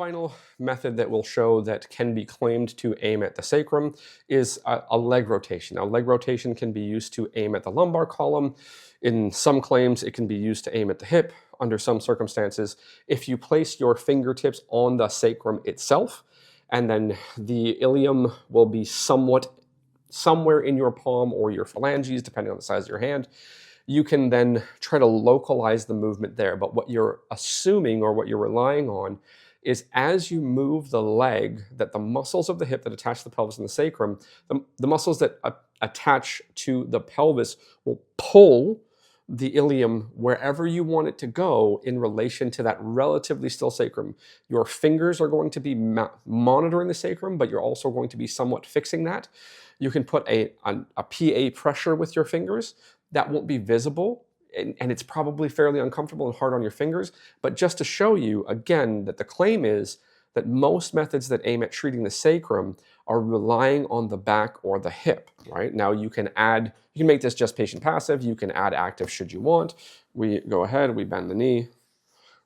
final method that will show that can be claimed to aim at the sacrum is a leg rotation. Now, leg rotation can be used to aim at the lumbar column. In some claims, it can be used to aim at the hip. Under some circumstances, if you place your fingertips on the sacrum itself, and then the ilium will be somewhere in your palm or your phalanges, depending on the size of your hand, you can then try to localize the movement there. But what you're assuming or what you're relying on is as you move the leg, that the muscles of the hip that attach to the pelvis and the sacrum, the muscles that attach to the pelvis will pull the ilium wherever you want it to go in relation to that relatively still sacrum. Your fingers are going to be monitoring the sacrum, but you're also going to be somewhat fixing that. You can put a PA pressure with your fingers. That won't be visible, and it's probably fairly uncomfortable and hard on your fingers, but just to show you, again, that the claim is that most methods that aim at treating the sacrum are relying on the back or the hip, right? Now you can make this just patient passive, you can add active should you want. We go ahead, we bend the knee,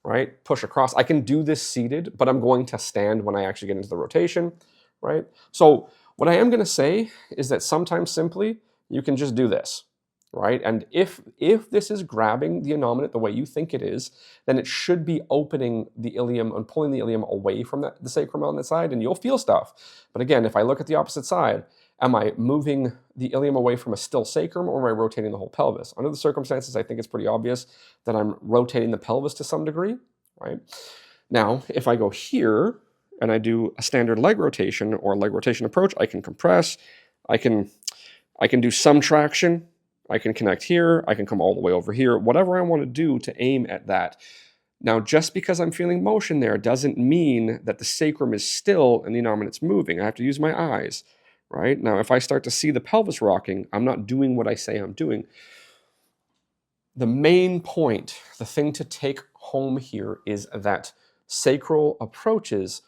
right? Push across. I can do this seated, but I'm going to stand when I actually get into the rotation, right? So what I am gonna say is that sometimes simply, you can just do this, right? And if this is grabbing the innominate the way you think it is, then it should be opening the ilium and pulling the ilium away from the sacrum on that side, and you'll feel stuff. But again, if I look at the opposite side, am I moving the ilium away from a still sacrum, or am I rotating the whole pelvis? Under the circumstances, I think it's pretty obvious that I'm rotating the pelvis to some degree, right? Now, if I go here and I do a standard leg rotation or leg rotation approach, I can compress, I can do some traction, I can connect here, I can come all the way over here, whatever I want to do to aim at that. Now, just because I'm feeling motion there doesn't mean that the sacrum is still and the innominate's moving. I have to use my eyes, right? Now, if I start to see the pelvis rocking, I'm not doing what I say I'm doing. The main point, the thing to take home here is that sacral approaches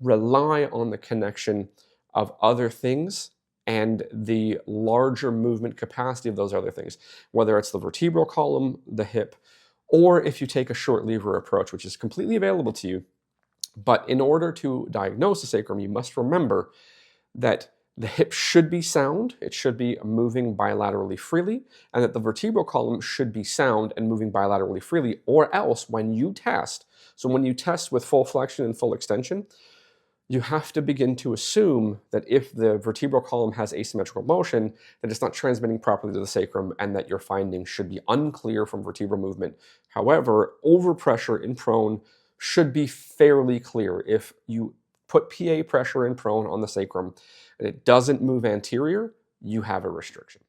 rely on the connection of other things and the larger movement capacity of those other things, whether it's the vertebral column, the hip, or if you take a short lever approach, which is completely available to you. But in order to diagnose the sacrum, you must remember that the hip should be sound, it should be moving bilaterally freely, and that the vertebral column should be sound and moving bilaterally freely, or else when you test, so when you test with full flexion and full extension, you have to begin to assume that if the vertebral column has asymmetrical motion, that it's not transmitting properly to the sacrum and that your findings should be unclear from vertebral movement. However, overpressure in prone should be fairly clear. If you put PA pressure in prone on the sacrum and it doesn't move anterior, you have a restriction.